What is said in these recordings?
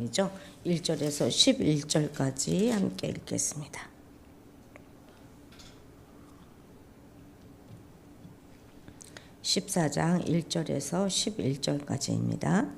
이죠. 1절에서 11절까지 함께 읽겠습니다. (14장) 1절에서 11절까지입니다.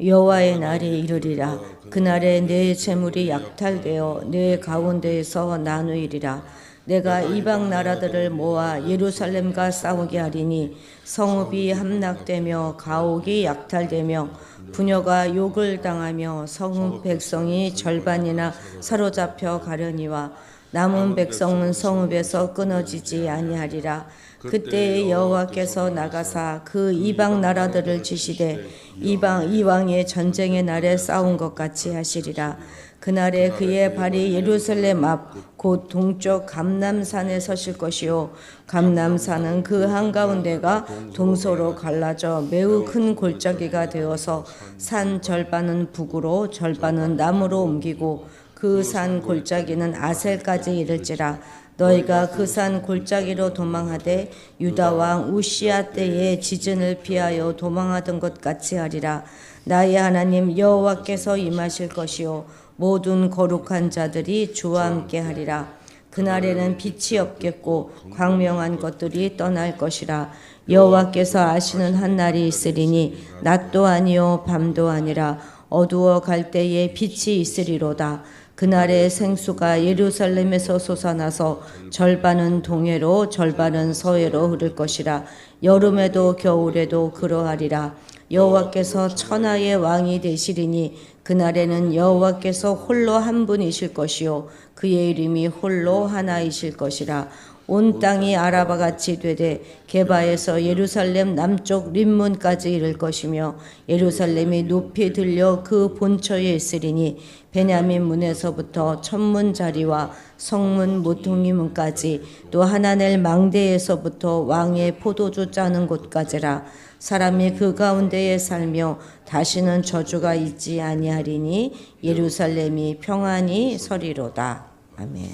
여호와의 날이 이르리라. 그날에 내 재물이 약탈되어 내 가운데에서 나누이리라. 내가 이방 나라들을 모아 예루살렘과 싸우게 하리니 성읍이 함락되며 가옥이 약탈되며 부녀가 욕을 당하며 성읍 백성이 절반이나 사로잡혀 가려니와 남은 백성은 성읍에서 끊어지지 아니하리라. 그때에 여호와께서 나가사 그 이방 나라들을 치시되 이 왕의 전쟁의 날에 싸운 것 같이 하시리라. 그날에 그의 발이 예루살렘 앞 곧 동쪽 감람산에 서실 것이요 감람산은 그 한가운데가 동서로 갈라져 매우 큰 골짜기가 되어서 산 절반은 북으로 절반은 남으로 옮기고 그 산 골짜기는 아셀까지 이를지라. 너희가 그 산 골짜기로 도망하되 유다 왕 우시야 때에 지진을 피하여 도망하던 것 같이 하리라. 나의 하나님 여호와께서 임하실 것이요 모든 거룩한 자들이 주와 함께 하리라. 그날에는 빛이 없겠고 광명한 것들이 떠날 것이라. 여호와께서 아시는 한 날이 있으리니 낮도 아니요 밤도 아니라 어두워 갈 때에 빛이 있으리로다. 그날에 생수가 예루살렘에서 솟아나서 절반은 동해로 절반은 서해로 흐를 것이라. 여름에도 겨울에도 그러하리라. 여호와께서 천하의 왕이 되시리니 그날에는 여호와께서 홀로 한 분이실 것이요 그의 이름이 홀로 하나이실 것이라. 온 땅이 아라바같이 되되 게바에서 예루살렘 남쪽 림문까지 이를 것이며 예루살렘이 높이 들려 그 본처에 있으리니 베냐민 문에서부터 천문 자리와 성문 모퉁이 문까지 또 하나넬 망대에서부터 왕의 포도주 짜는 곳까지라. 사람이 그 가운데에 살며 다시는 저주가 있지 아니하리니 예루살렘이 평안히 서리로다. 아멘.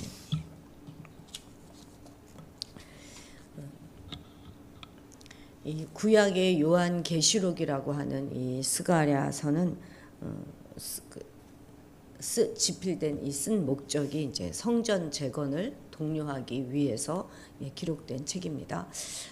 이 구약의 요한계시록이라고 하는 이 스가랴서는 집필된 이 쓴 목적이 이제 성전 재건을 독려하기 위해서 기록된 책입니다.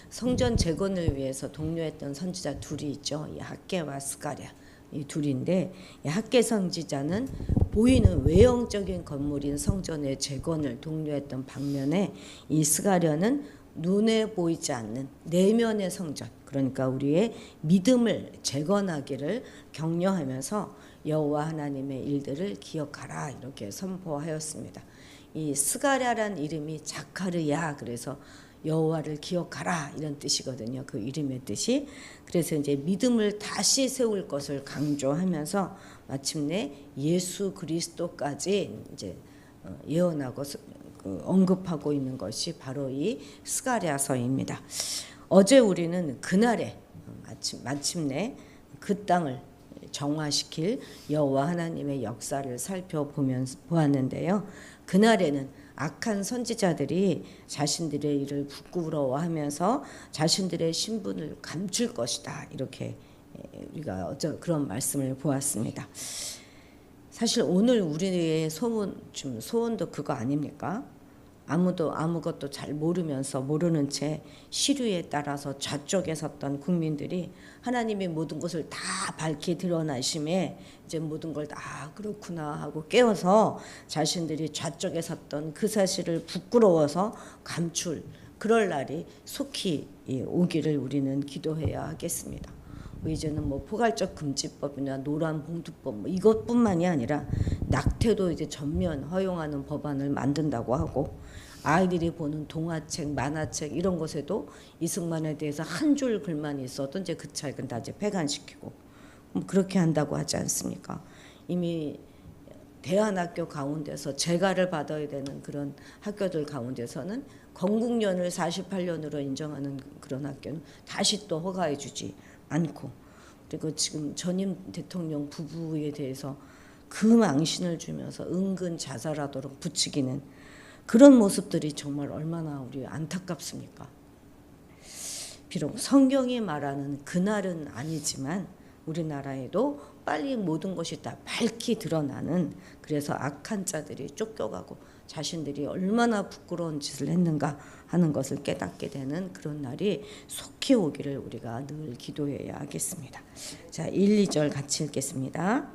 성전 재건을 위해서 독려했던 선지자 둘이 있죠. 이 학개와 스가랴 이 둘인데, 이 학개 선지자는 보이는 외형적인 건물인 성전의 재건을 독려했던 반면에 이 스가랴는 눈에 보이지 않는 내면의 성전, 그러니까 우리의 믿음을 재건하기를 격려하면서 여호와 하나님의 일들을 기억하라 이렇게 선포하였습니다. 이 스가랴란 이름이 자카르야, 그래서 여호와를 기억하라 이런 뜻이거든요. 그 이름의 뜻이. 그래서 이제 믿음을 다시 세울 것을 강조하면서 마침내 예수 그리스도까지 이제 예언하고 언급하고 있는 것이 바로 이 스가랴서입니다. 어제 우리는 그날에 마침내 그 땅을 정화시킬 여호와 하나님의 역사를 살펴보았는데요. 그날에는 악한 선지자들이 자신들의 일을 부끄러워하면서 자신들의 신분을 감출 것이다, 이렇게 우리가 어제 그런 말씀을 보았습니다. 사실 오늘 우리의 소원도 그거 아닙니까? 아무것도 잘 모르면서 모르는 채 시류에 따라서 좌쪽에 섰던 국민들이 하나님이 모든 것을 다 밝히 드러나심에 이제 모든 걸 다 그렇구나 하고 깨어서 자신들이 좌쪽에 섰던 그 사실을 부끄러워서 감출, 그럴 날이 속히 오기를 우리는 기도해야 하겠습니다. 이제는 포괄적 금지법이나 노란 봉투법 이것뿐만이 아니라 낙태도 이제 전면 허용하는 법안을 만든다고 하고, 아이들이 보는 동화책, 만화책 이런 것에도 이승만에 대해서 한 줄 글만 있어도 이제 그 책은 다 이제 폐간시키고 그렇게 한다고 하지 않습니까? 이미 대안학교 가운데서 재가를 받아야 되는 그런 학교들 가운데서는 건국년을 48년으로 인정하는 그런 학교는 다시 또 허가해 주지 않고, 그리고 지금 전임 대통령 부부에 대해서 그 망신을 주면서 은근 자살하도록 부추기는 그런 모습들이 정말 얼마나 우리 안타깝습니까? 비록 성경이 말하는 그날은 아니지만 우리나라에도 빨리 모든 것이 다 밝히 드러나는, 그래서 악한 자들이 쫓겨가고 자신들이 얼마나 부끄러운 짓을 했는가 하는 것을 깨닫게 되는 그런 날이 속히 오기를 우리가 늘 기도해야 하겠습니다. 자, 1, 2절 같이 읽겠습니다.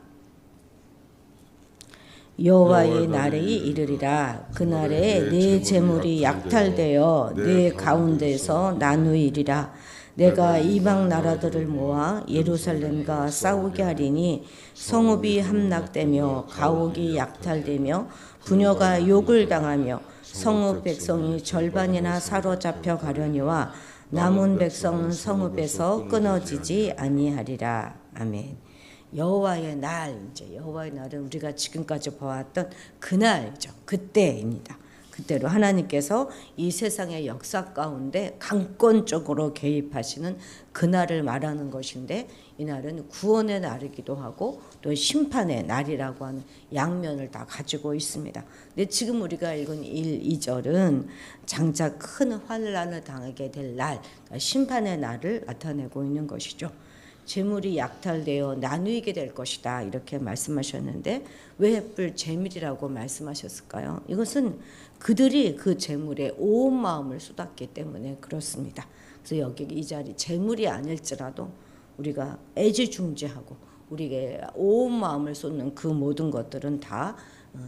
여호와의 날이 이르리라. 그날에 네 재물이 약탈되어 네 가운데서 나누이리라. 내가 이방 나라들을 모아 예루살렘과 싸우게 하리니 성읍이 함락되며 가옥이 약탈되며 부녀가 욕을 당하며 성읍 백성이 절반이나 사로잡혀 가려니와 남은 백성은 성읍에서 끊어지지 아니하리라. 아멘. 여호와의 날, 이제 여호와의 날은 우리가 지금까지 보았던 그날이죠. 그때입니다. 그때로 하나님께서 이 세상의 역사 가운데 강권적으로 개입하시는 그날을 말하는 것인데, 이 날은 구원의 날이기도 하고 또 심판의 날이라고 하는 양면을 다 가지고 있습니다. 근데 지금 우리가 읽은 1, 2절은 장차 큰 환난을 당하게 될 날, 그러니까 심판의 날을 나타내고 있는 것이죠. 재물이 약탈되어 나누게 될 것이다, 이렇게 말씀하셨는데 왜 햇불 재물이라고 말씀하셨을까요? 이것은 그들이 그 재물에 온 마음을 쏟았기 때문에 그렇습니다. 그래서 여기 이 자리 재물이 아닐지라도 우리가 애지중지하고 우리에게 온 마음을 쏟는 그 모든 것들은 다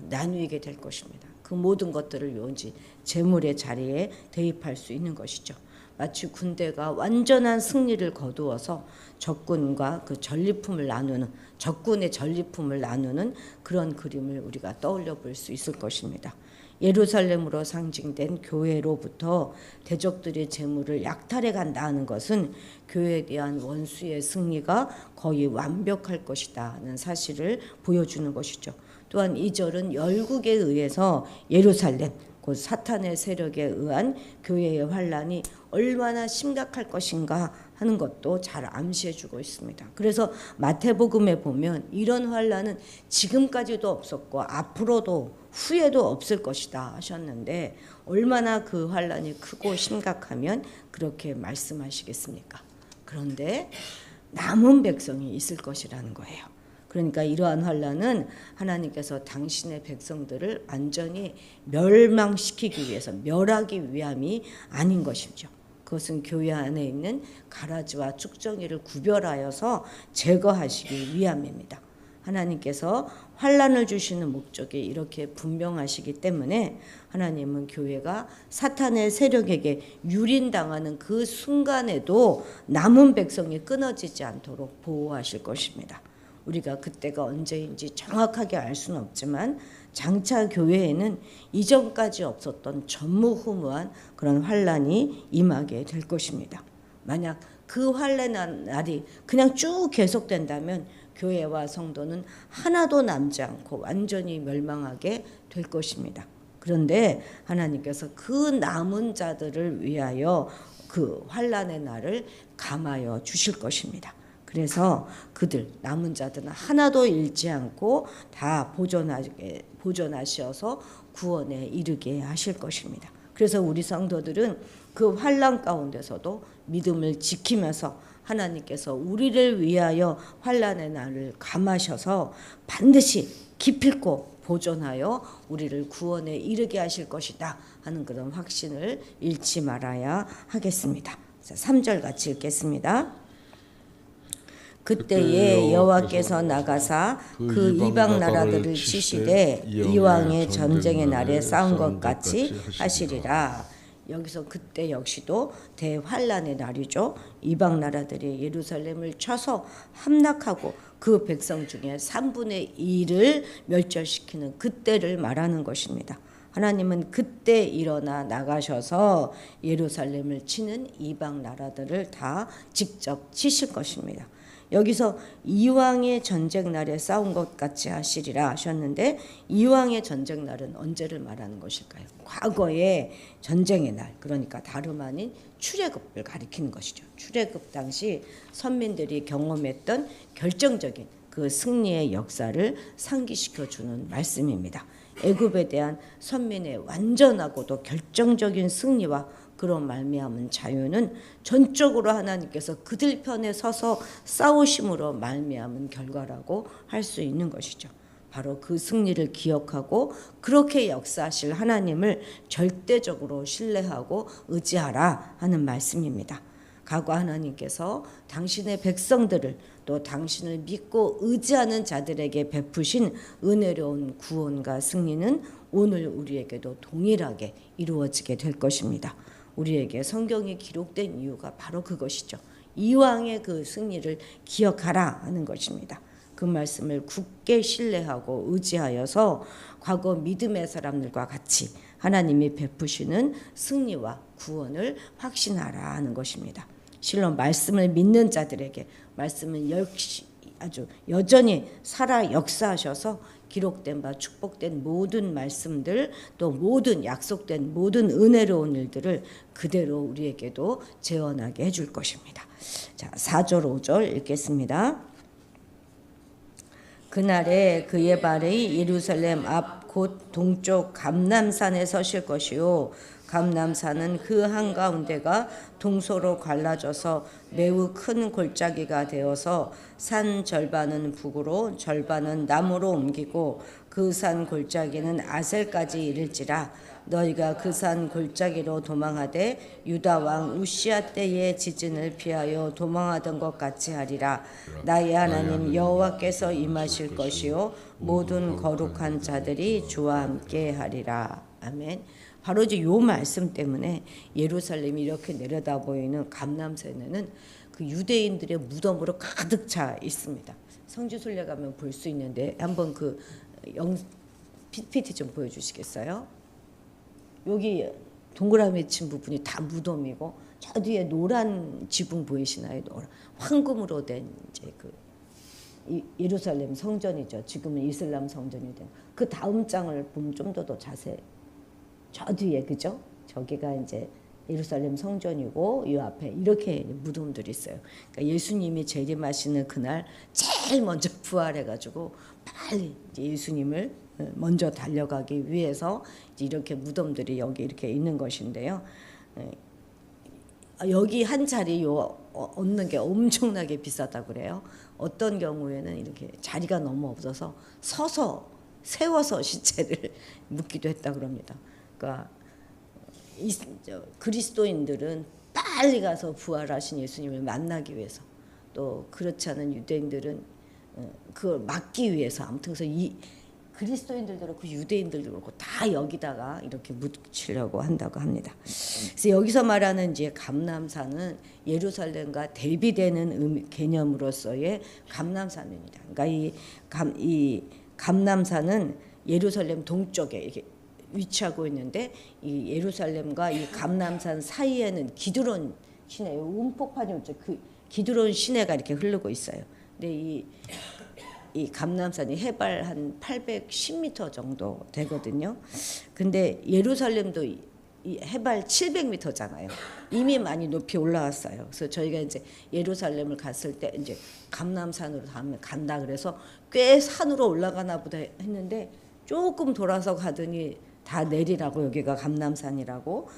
나누게 될 것입니다. 그 모든 것들을 요지 재물의 자리에 대입할 수 있는 것이죠. 마치 군대가 완전한 승리를 거두어서 적군과 그 전리품을 나누는, 적군의 전리품을 나누는 그런 그림을 우리가 떠올려 볼 수 있을 것입니다. 예루살렘으로 상징된 교회로부터 대적들의 재물을 약탈해 간다는 것은 교회에 대한 원수의 승리가 거의 완벽할 것이라는 사실을 보여주는 것이죠. 또한 이 절은 열국에 의해서 예루살렘, 곧 사탄의 세력에 의한 교회의 환란이 얼마나 심각할 것인가 하는 것도 잘 암시해주고 있습니다. 그래서 마태복음에 보면 이런 환란은 지금까지도 없었고 앞으로도 후에도 없을 것이다 하셨는데, 얼마나 그 환란이 크고 심각하면 그렇게 말씀하시겠습니까? 그런데 남은 백성이 있을 것이라는 거예요. 그러니까 이러한 환란은 하나님께서 당신의 백성들을 완전히 멸망시키기 위해서, 멸하기 위함이 아닌 것이죠. 그것은 교회 안에 있는 가라지와 쭉정이를 구별하여서 제거하시기 위함입니다. 하나님께서 환란을 주시는 목적이 이렇게 분명하시기 때문에 하나님은 교회가 사탄의 세력에게 유린당하는 그 순간에도 남은 백성이 끊어지지 않도록 보호하실 것입니다. 우리가 그때가 언제인지 정확하게 알 수는 없지만 장차 교회에는 이전까지 없었던 전무후무한 그런 환란이 임하게 될 것입니다. 만약 그 환란 날이 그냥 쭉 계속된다면 교회와 성도는 하나도 남지 않고 완전히 멸망하게 될 것입니다. 그런데 하나님께서 그 남은 자들을 위하여 그 환란의 날을 감하여 주실 것입니다. 그래서 그들 남은 자들은 하나도 잃지 않고 다 보존하셔서 구원에 이르게 하실 것입니다. 그래서 우리 성도들은 그 환난 가운데서도 믿음을 지키면서 하나님께서 우리를 위하여 환난의 날을 감하셔서 반드시 기필코 보존하여 우리를 구원에 이르게 하실 것이다 하는 그런 확신을 잃지 말아야 하겠습니다. 3절 같이 읽겠습니다. 그때에 여호와께서 나가사 그 이방 나라들을 치시되 이왕의 전쟁의 날에 싸운 것 같이 하시리라. 여기서 그때 역시도 대환란의 날이죠. 이방 나라들이 예루살렘을 쳐서 함락하고 그 백성 중에 3분의 2를 멸절시키는 그때를 말하는 것입니다. 하나님은 그때 일어나 나가셔서 예루살렘을 치는 이방 나라들을 다 직접 치실 것입니다. 여기서 이왕의 전쟁 날에 싸운 것 같이 하시리라 하셨는데, 이왕의 전쟁 날은 언제를 말하는 것일까요? 과거의 전쟁의 날, 그러니까 다름 아닌 출애굽을 가리키는 것이죠. 출애굽 당시 선민들이 경험했던 결정적인 그 승리의 역사를 상기시켜 주는 말씀입니다. 애굽에 대한 선민의 완전하고도 결정적인 승리와 그런 말미암은 자유는 전적으로 하나님께서 그들 편에 서서 싸우심으로 말미암은 결과라고 할 수 있는 것이죠. 바로 그 승리를 기억하고 그렇게 역사하실 하나님을 절대적으로 신뢰하고 의지하라 하는 말씀입니다. 과거 하나님께서 당신의 백성들을 또 당신을 믿고 의지하는 자들에게 베푸신 은혜로운 구원과 승리는 오늘 우리에게도 동일하게 이루어지게 될 것입니다. 우리에게 성경이 기록된 이유가 바로 그것이죠. 이왕의 그 승리를 기억하라 하는 것입니다. 그 말씀을 굳게 신뢰하고 의지하여서 과거 믿음의 사람들과 같이 하나님이 베푸시는 승리와 구원을 확신하라 하는 것입니다. 실로 말씀을 믿는 자들에게 말씀은 역시 아주 여전히 살아 역사하셔서 기록된 바 축복된 모든 말씀들 또 모든 약속된 모든 은혜로운 일들을 그대로 우리에게도 재현하게 해줄 것입니다. 자, 4절 5절 읽겠습니다. 그날에 그의 발이 예루살렘 앞 곧 동쪽 감람산에 서실 것이요 감람산은 그 한가운데가 동서로 갈라져서 매우 큰 골짜기가 되어서 산 절반은 북으로 절반은 남으로 옮기고 그 산 골짜기는 아셀까지 이를지라. 너희가 그 산 골짜기로 도망하되 유다 왕 우시야 때의 지진을 피하여 도망하던 것 같이 하리라. 나의 하나님 여호와께서 임하실 것이요 모든 거룩한 자들이 주와 함께 하리라. 아멘. 바로 이제 요 말씀 때문에 예루살렘이 이렇게 내려다 보이는 감람산에는 그 유대인들의 무덤으로 가득 차 있습니다. 성지순례 가면 볼 수 있는데 한번 그 PPT 좀 보여주시겠어요? 여기 동그라미 친 부분이 다 무덤이고 저 뒤에 노란 지붕 보이시나요? 노란 황금으로 된 이제 그 예루살렘 성전이죠. 지금은 이슬람 성전이 된. 그 다음 장을 보면 좀 더 자세히. 저 뒤에 그죠? 저기가 이제 예루살렘 성전이고 이 앞에 이렇게 무덤들이 있어요. 그러니까 예수님이 재림하시는 그날 제일 먼저 부활해가지고 빨리 이제 예수님을 먼저 달려가기 위해서 이제 이렇게 무덤들이 여기 이렇게 있는 것인데요. 여기 한 자리 얻는 게 엄청나게 비싸다고 그래요. 어떤 경우에는 이렇게 자리가 너무 없어서 세워서 시체를 묻기도 했다 그럽니다. 그러니까 그리스도인들은 빨리 가서 부활하신 예수님을 만나기 위해서 또 그렇지 않은 유대인들은 그걸 막기 위해서 아무튼 그래서 이 그리스도인들도 그렇고 유대인들도 그렇고 다 여기다가 이렇게 묻히려고 한다고 합니다. 그래서 여기서 말하는 이제 감람산은 예루살렘과 대비되는 개념으로서의 감람산입니다. 그러니까 이 감람산은 예루살렘 동쪽에 이렇게 위치하고 있는데 이 예루살렘과 이 감람산 사이에는 기드론 시내, 음폭판이 있죠. 그 기드론 시내가 이렇게 흐르고 있어요. 근데 이 감람산이 해발 한 810m 정도 되거든요. 근데 예루살렘도 이 해발 700m잖아요. 이미 많이 높이 올라왔어요. 그래서 저희가 이제 예루살렘을 갔을 때 이제 감람산으로 다음에 간다 그래서 꽤 산으로 올라가나 보다 했는데 조금 돌아서 가더니 다 내리라고 여기가 감람산이라고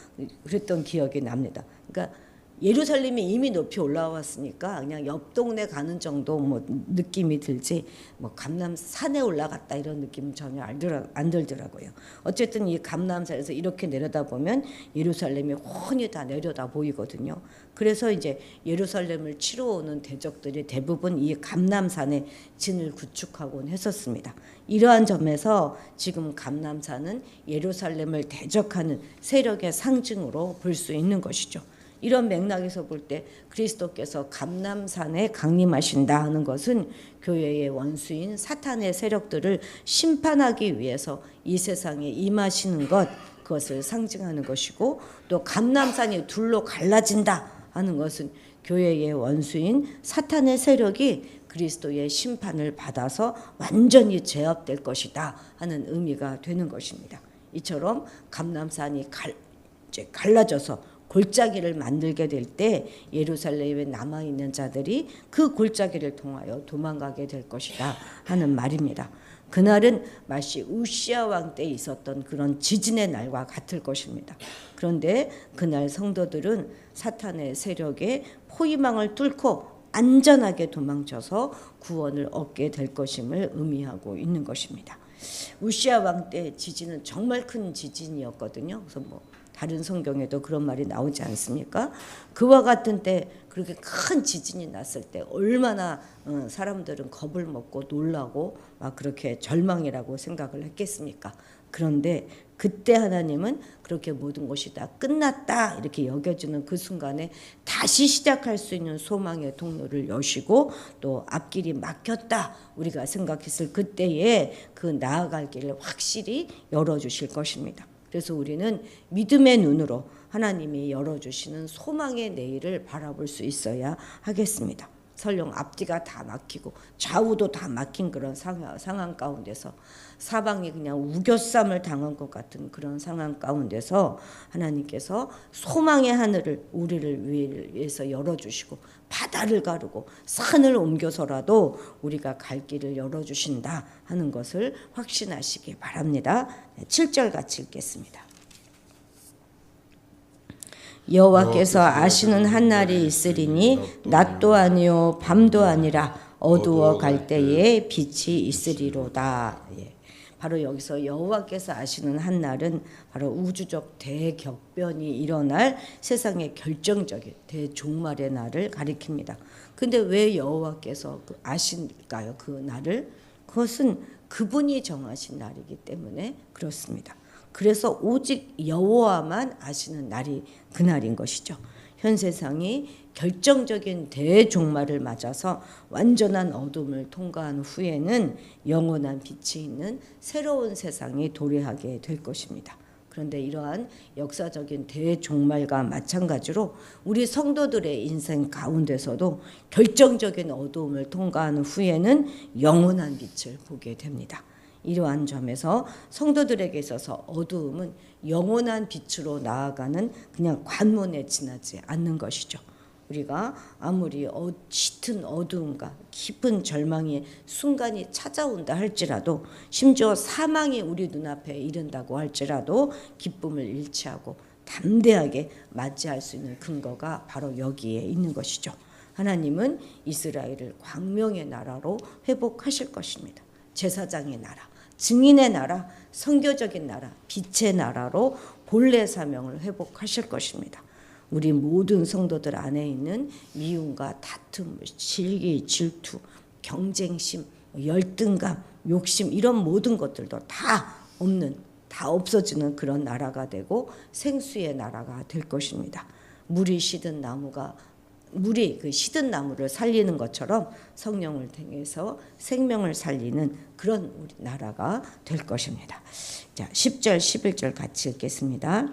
그랬던 기억이 납니다. 그러니까 예루살렘이 이미 높이 올라왔으니까 그냥 옆 동네 가는 정도 뭐 느낌이 들지 뭐 감람산에 올라갔다 이런 느낌은 전혀 안 들더라고요. 어쨌든 이 감람산에서 이렇게 내려다보면 예루살렘이 훤히 다 내려다 보이거든요. 그래서 이제 예루살렘을 치러 오는 대적들이 대부분 이 감람산에 진을 구축하곤 했었습니다. 이러한 점에서 지금 감람산은 예루살렘을 대적하는 세력의 상징으로 볼 수 있는 것이죠. 이런 맥락에서 볼 때 그리스도께서 감람산에 강림하신다 하는 것은 교회의 원수인 사탄의 세력들을 심판하기 위해서 이 세상에 임하시는 것, 그것을 상징하는 것이고, 또 감람산이 둘로 갈라진다 하는 것은 교회의 원수인 사탄의 세력이 그리스도의 심판을 받아서 완전히 제압될 것이다 하는 의미가 되는 것입니다. 이처럼 감람산이 갈라져서 골짜기를 만들게 될 때 예루살렘에 남아있는 자들이 그 골짜기를 통하여 도망가게 될 것이다 하는 말입니다. 그날은 마치 우시아 왕 때 있었던 그런 지진의 날과 같을 것입니다. 그런데 그날 성도들은 사탄의 세력에 포위망을 뚫고 안전하게 도망쳐서 구원을 얻게 될 것임을 의미하고 있는 것입니다. 우시아 왕 때 지진은 정말 큰 지진이었거든요. 그래서 다른 성경에도 그런 말이 나오지 않습니까? 그와 같은 때 그렇게 큰 지진이 났을 때 얼마나 사람들은 겁을 먹고 놀라고 막 그렇게 절망이라고 생각을 했겠습니까? 그런데 그때 하나님은 그렇게 모든 것이 다 끝났다 이렇게 여겨지는 그 순간에 다시 시작할 수 있는 소망의 통로를 여시고 또 앞길이 막혔다 우리가 생각했을 그때에 그 나아갈 길을 확실히 열어주실 것입니다. 그래서 우리는 믿음의 눈으로 하나님이 열어주시는 소망의 내일을 바라볼 수 있어야 하겠습니다. 설령 앞뒤가 다 막히고 좌우도 다 막힌 그런 상황 가운데서 사방이 그냥 우겨쌈을 당한 것 같은 그런 상황 가운데서 하나님께서 소망의 하늘을 우리를 위해서 열어주시고 바다를 가르고 산을 옮겨서라도 우리가 갈 길을 열어주신다 하는 것을 확신하시기 바랍니다. 7절 같이 읽겠습니다. 여호와께서 아시는 한 날이 있으리니 낮도 아니요 밤도 아니라 어두워 갈 때에 빛이 있으리로다. 바로 여기서 여호와께서 아시는 한 날은 바로 우주적 대격변이 일어날 세상의 결정적인 대종말의 날을 가리킵니다. 근데 왜 여호와께서 아실까요? 그 날을? 그것은 그분이 정하신 날이기 때문에 그렇습니다. 그래서 오직 여호와만 아시는 날이 그날인 것이죠. 현 세상이 결정적인 대종말을 맞아서 완전한 어둠을 통과한 후에는 영원한 빛이 있는 새로운 세상이 도래하게 될 것입니다. 그런데 이러한 역사적인 대종말과 마찬가지로 우리 성도들의 인생 가운데서도 결정적인 어두움을 통과한 후에는 영원한 빛을 보게 됩니다. 이러한 점에서 성도들에게 있어서 어두움은 영원한 빛으로 나아가는 그냥 관문에 지나지 않는 것이죠. 우리가 아무리 짙은 어두움과 깊은 절망의 순간이 찾아온다 할지라도 심지어 사망이 우리 눈앞에 이른다고 할지라도 기쁨을 잃지 않고 담대하게 맞이할 수 있는 근거가 바로 여기에 있는 것이죠. 하나님은 이스라엘을 광명의 나라로 회복하실 것입니다. 제사장의 나라, 증인의 나라, 선교적인 나라, 빛의 나라로 본래 사명을 회복하실 것입니다. 우리 모든 성도들 안에 있는 미움과 다툼, 질기, 질투, 경쟁심, 열등감, 욕심 이런 모든 것들도 다 없어지는 그런 나라가 되고 생수의 나라가 될 것입니다. 물이 그 시든 나무를 살리는 것처럼 성령을 통해서 생명을 살리는 그런 우리 나라가 될 것입니다. 자, 10절, 11절 같이 읽겠습니다.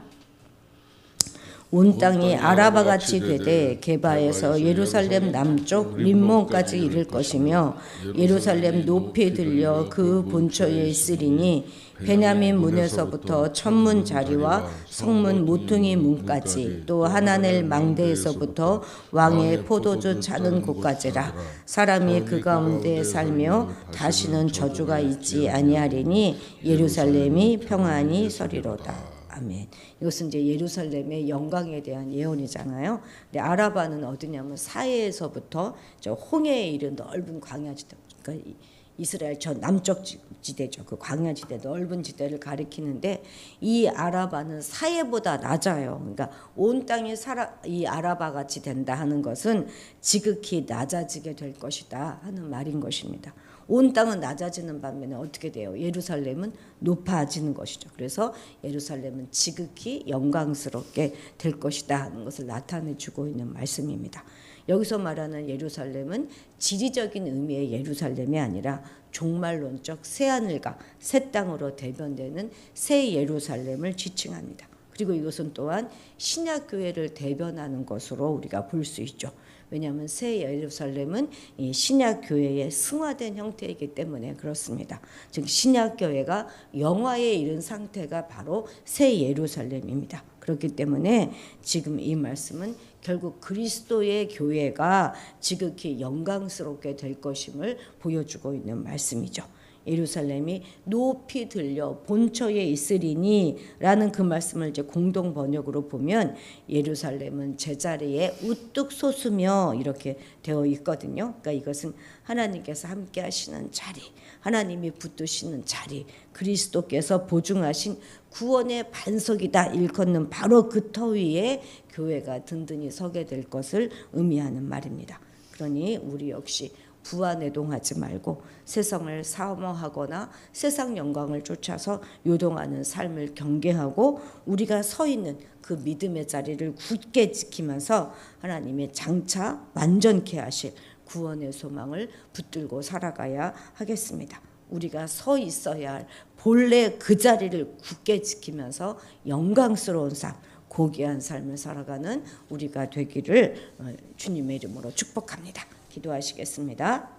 온 땅이 아라바 같이 되되 게바에서 예루살렘 남쪽 림몬까지 이를 것이며 예루살렘 높이 들려 그 본처에 있으리니 베냐민 문에서부터 천문 자리와 성문 모퉁이 문까지 또 하나넬 망대에서부터 왕의 포도주 차는 곳까지라. 사람이 그 가운데 살며 다시는 저주가 있지 아니하리니 예루살렘이 평안히 서리로다. 아멘. 이것은 이제 예루살렘의 영광에 대한 예언이잖아요. 근데 아라바는 어디냐면 사해에서부터 저 홍해에 이른 넓은 광야지대, 그러니까 이스라엘 저 남쪽 지대죠. 그 광야지대 넓은 지대를 가리키는데 이 아라바는 사해보다 낮아요. 그러니까 온 땅이 이 아라바 같이 된다 하는 것은 지극히 낮아지게 될 것이다 하는 말인 것입니다. 온 땅은 낮아지는 반면에 어떻게 돼요? 예루살렘은 높아지는 것이죠. 그래서 예루살렘은 지극히 영광스럽게 될 것이다 하는 것을 나타내주고 있는 말씀입니다. 여기서 말하는 예루살렘은 지리적인 의미의 예루살렘이 아니라 종말론적 새하늘과 새 땅으로 대변되는 새 예루살렘을 지칭합니다. 그리고 이것은 또한 신약교회를 대변하는 것으로 우리가 볼 수 있죠. 왜냐하면 새 예루살렘은 이 신약교회의 승화된 형태이기 때문에 그렇습니다. 즉 신약교회가 영화에 이른 상태가 바로 새 예루살렘입니다. 그렇기 때문에 지금 이 말씀은 결국 그리스도의 교회가 지극히 영광스럽게 될 것임을 보여주고 있는 말씀이죠. 예루살렘이 높이 들려 본처에 있으리니 라는 그 말씀을 이제 공동 번역으로 보면 예루살렘은 제자리에 우뚝 솟으며 이렇게 되어 있거든요. 그러니까 이것은 하나님께서 함께 하시는 자리, 하나님이 붙드시는 자리, 그리스도께서 보증하신 구원의 반석이다 일컫는 바로 그 터 위에 교회가 든든히 서게 될 것을 의미하는 말입니다. 그러니 우리 역시 부안해동하지 말고 세상을 사모하거나 세상 영광을 쫓아서 요동하는 삶을 경계하고 우리가 서 있는 그 믿음의 자리를 굳게 지키면서 하나님의 장차 완전케 하실 구원의 소망을 붙들고 살아가야 하겠습니다. 우리가 서 있어야 할 본래 그 자리를 굳게 지키면서 영광스러운 삶, 고귀한 삶을 살아가는 우리가 되기를 주님의 이름으로 축복합니다. 기도하시겠습니다.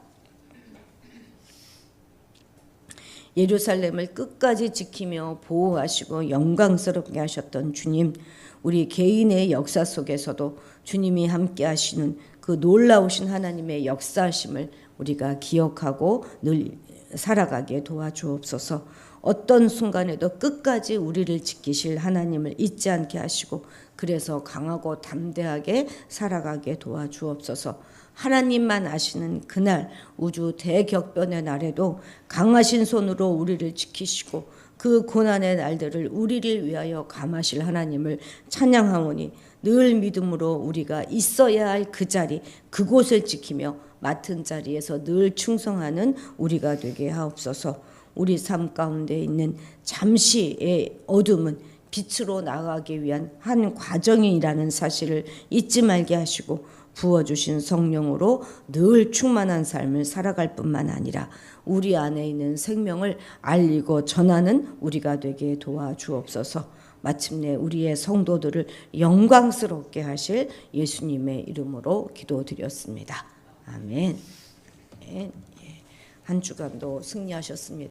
예루살렘을 끝까지 지키며 보호하시고 영광스럽게 하셨던 주님, 우리 개인의 역사 속에서도 주님이 함께 하시는 그 놀라우신 하나님의 역사하심을 우리가 기억하고 늘 살아가게 도와주옵소서. 어떤 순간에도 끝까지 우리를 지키실 하나님을 잊지 않게 하시고 그래서 강하고 담대하게 살아가게 도와주옵소서. 하나님만 아시는 그날 우주 대격변의 날에도 강하신 손으로 우리를 지키시고 그 고난의 날들을 우리를 위하여 감하실 하나님을 찬양하오니 늘 믿음으로 우리가 있어야 할 그 자리 그곳을 지키며 맡은 자리에서 늘 충성하는 우리가 되게 하옵소서. 우리 삶 가운데 있는 잠시의 어둠은 빛으로 나가기 위한 한 과정이라는 사실을 잊지 말게 하시고 부어주신 성령으로 늘 충만한 삶을 살아갈 뿐만 아니라 우리 안에 있는 생명을 알리고 전하는 우리가 되게 도와주옵소서. 마침내 우리의 성도들을 영광스럽게 하실 예수님의 이름으로 기도드렸습니다. 아멘. 한 주간도 승리하셨습니다.